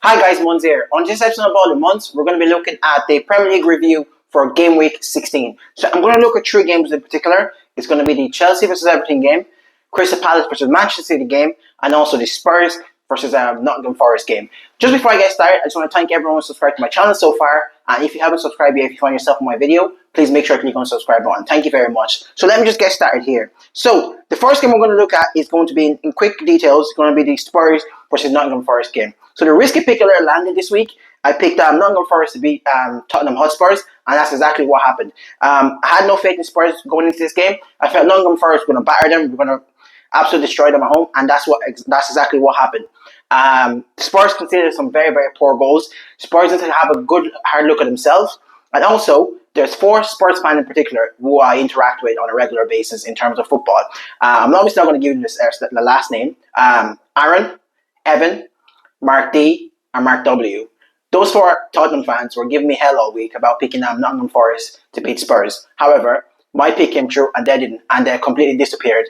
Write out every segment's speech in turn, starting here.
Hi guys, Mons here. On this episode of All the Months, we're going to be looking at the Premier League review for Game Week 16. So I'm going to look at three games in particular. It's going to be the Chelsea versus Everton game, Crystal Palace versus Manchester City game, and also the Spurs versus Nottingham Forest game. Just before I get started, I just want to thank everyone who subscribed to my channel so far. And if you haven't subscribed yet, if you find yourself in my video, please make sure to click on the subscribe button. Thank you very much. So let me just get started here. So the first game we're going to look at is going to be in quick details. It's going to be the Spurs versus Nottingham Forest game. So the risky pick alert landed this week. I picked Nottingham Forest to beat Tottenham Hotspurs, and that's exactly what happened. I had no faith in Spurs going into this game. I felt Nottingham Forest were going to batter them, we're going to absolutely destroy them at home, and that's exactly what happened. Spurs conceded some very, very poor goals. Spurs need to have a good hard look at themselves, and also there's four Spurs fans in particular who I interact with on a regular basis in terms of football. I'm obviously not going to give you the last name. Aaron, Evan, Mark D, and Mark W. Those four Tottenham fans were giving me hell all week about picking Nottingham Forest to beat Spurs. However, my pick came true and they didn't, and they completely disappeared.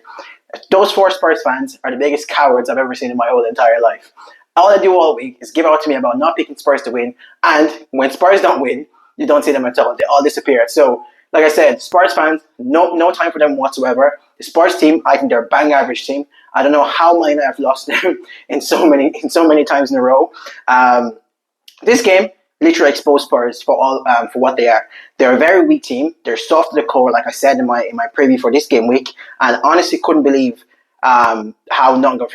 Those four Spurs fans are the biggest cowards I've ever seen in my whole entire life. All they do all week is give out to me about not picking Spurs to win, and when Spurs don't win, you don't see them at all. They all disappear. So, like I said, Spurs fans, no time for them whatsoever. The Spurs team, I think they're a bang average team. I don't know how many I've lost them in so many times in a row. This game literally exposed Spurs for what they are. They're a very weak team. They're soft to the core, like I said in my preview for this game week, and honestly couldn't believe how Nottingham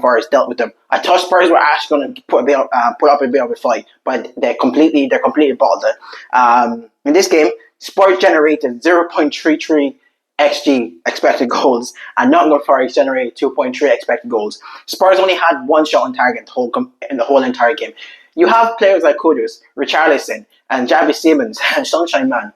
Forest dealt with them. I thought Spurs were actually going to put up a bit of a fight, but they're completely bottled it. In this game, Spurs generated 0.33 XG expected goals, and Nottingham Forest generated 2.3 expected goals. Spurs only had one shot on target in the whole entire game. You have players like Kudus, Richarlison, and Javi Simmons, and Sunshine Man,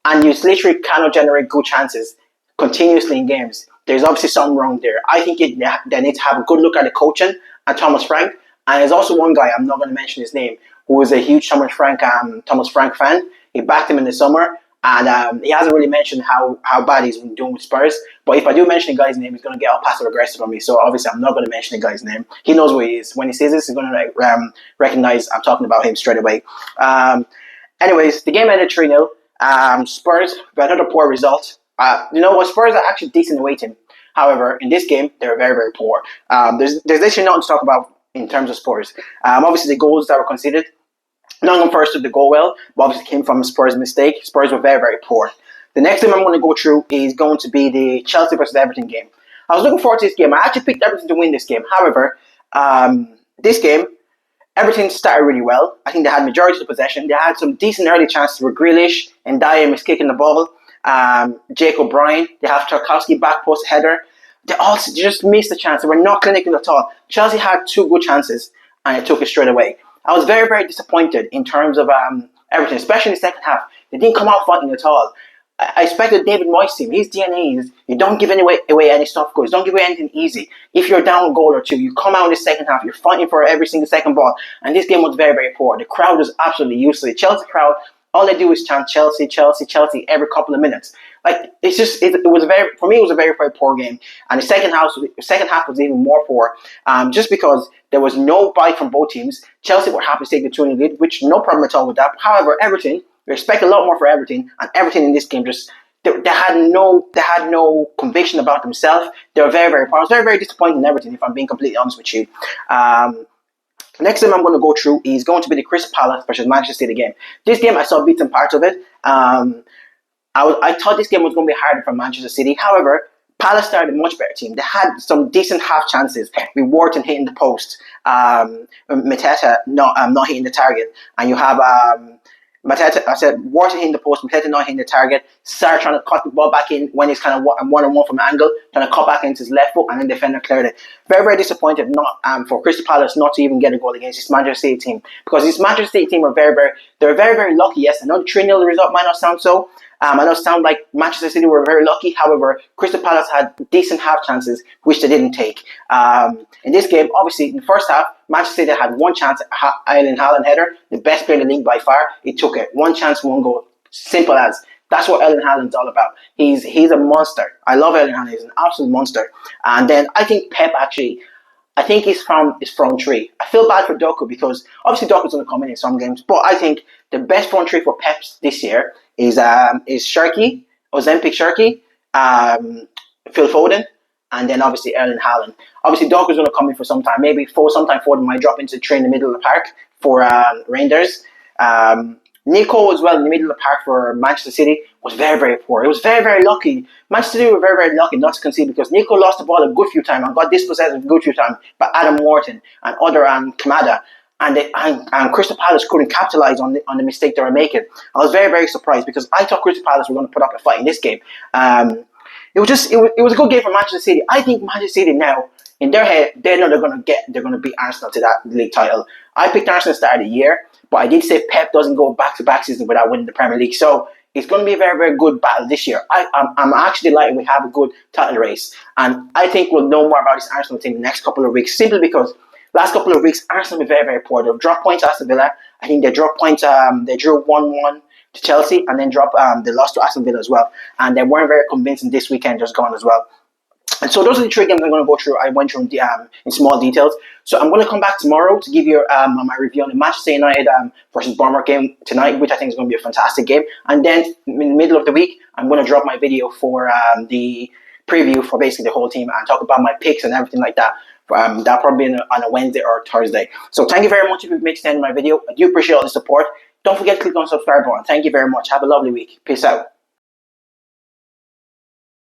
and you literally cannot generate good chances continuously in games. There's obviously something wrong there. I think they need to have a good look at the coaching and Thomas Frank. And there's also one guy, I'm not going to mention his name, who is a huge Thomas Frank fan. He backed him in the summer, and he hasn't really mentioned how bad he's been doing with Spurs. But if I do mention the guy's name, he's going to get all passive aggressive on me. So obviously, I'm not going to mention the guy's name. He knows who he is. When he sees this, he's going to recognize I'm talking about him straight away. Anyways, the game ended 3-0. Spurs got another poor result. You know what? Spurs are actually decent away team. However, in this game, they're very, very poor. There's literally nothing to talk about in terms of Spurs. Obviously, the goals that were conceded, Nottingham Forest did the goal well, but obviously came from a Spurs mistake. Spurs were very, very poor. The next game I'm going to go through is going to be the Chelsea versus Everton game. I was looking forward to this game. I actually picked Everton to win this game. However, this game, Everton started really well. I think they had majority of the possession. They had some decent early chances with Grealish and Dyer kicking the ball. Jake O'Brien, they have Tarkowski back post header. They just missed the chance. They were not clinical at all. Chelsea had two good chances and they took it straight away. I was very, very disappointed in terms of Everton, especially in the second half. They didn't come out fighting at all. I expected David Moyes' team. His DNA is you don't give away any soft goals. Don't give away anything easy. If you're down a goal or two, you come out in the second half. You're fighting for every single second ball. And this game was very, very poor. The crowd was absolutely useless. The Chelsea crowd, all they do is chant Chelsea, Chelsea, Chelsea every couple of minutes. Like it was for me it was a very, very poor game. And the second half was even more poor. Just because there was no bite from both teams. Chelsea were happy to take the 2-0 lead, which no problem at all with that. However, Everton, we expect a lot more for Everton, and Everton in this game just they had no conviction about themselves. They were very, very poor. I was very, very disappointed in Everton, if I'm being completely honest with you. Next game I'm going to go through is going to be the Crystal Palace versus Manchester City game. This game I saw bits and parts of it. I thought this game was going to be harder for Manchester City. However, Palace started a much better team. They had some decent half chances with Wharton hitting the post, Mateta not hitting the target, and you have Wharton hitting the post, Mateta not hitting the target, Sarr trying to cut the ball back in when he's kind of one-on-one from angle, trying to cut back into his left foot, and then the defender cleared it. Very, very disappointed for Crystal Palace not to even get a goal against this Manchester City team, because this Manchester City team are very, very lucky. Yes, I know the 3-0 result might not sound so. I know it sounds like Manchester City were very lucky. However, Crystal Palace had decent half chances, which they didn't take. In this game, obviously, in the first half, Manchester City had one chance at Erling Haaland header, the best player in the league by far. He took it. One chance, one goal. Simple as. That's what Erling Haaland's all about. He's a monster. I love Erling Haaland. He's an absolute monster. And then I think Pep actually, I think his front three. I feel bad for Doku because obviously Doku's going to come in some games, but I think the best front three for Pep's this year is Sharky, Ozempic Sharky, Phil Foden, and then obviously Erling Haaland. Obviously Doku's going to come in for some time. Maybe for sometime Foden might drop into the train in the middle of the park for Rangers. Nico as well in the middle of the park for Manchester City was very, very poor. It was very, very lucky. Manchester City were very, very lucky not to concede because Nico lost the ball a good few times and got dispossessed a good few times by Adam Wharton and other Kamada. And Crystal Palace couldn't capitalise on the mistake they were making. I was very, very surprised because I thought Crystal Palace were going to put up a fight in this game. It was a good game for Manchester City. I think Manchester City now, in their head, they know they're going to beat Arsenal to that league title. I picked Arsenal at the start of the year, but I did say Pep doesn't go back-to-back season without winning the Premier League. So it's going to be a very, very good battle this year. I'm actually delighted we have a good title race. And I think we'll know more about this Arsenal team in the next couple of weeks, simply because last couple of weeks, Arsenal have been very, very poor. They've dropped points to Aston Villa. I think they dropped points, they drew 1-1 to Chelsea and then they lost to Aston Villa as well. And they weren't very convincing this weekend just gone as well. And so those are the three games I'm going to go through. I went through in small details. So I'm going to come back tomorrow to give you my review on the Manchester United versus Bournemouth game tonight, which I think is going to be a fantastic game. And then in the middle of the week, I'm going to drop my video for the preview for basically the whole team and talk about my picks and everything like that. That'll probably be on a Wednesday or Thursday. So thank you very much if you've made it to the end of my video. I do appreciate all the support. Don't forget to click on the subscribe button. Thank you very much. Have a lovely week. Peace out.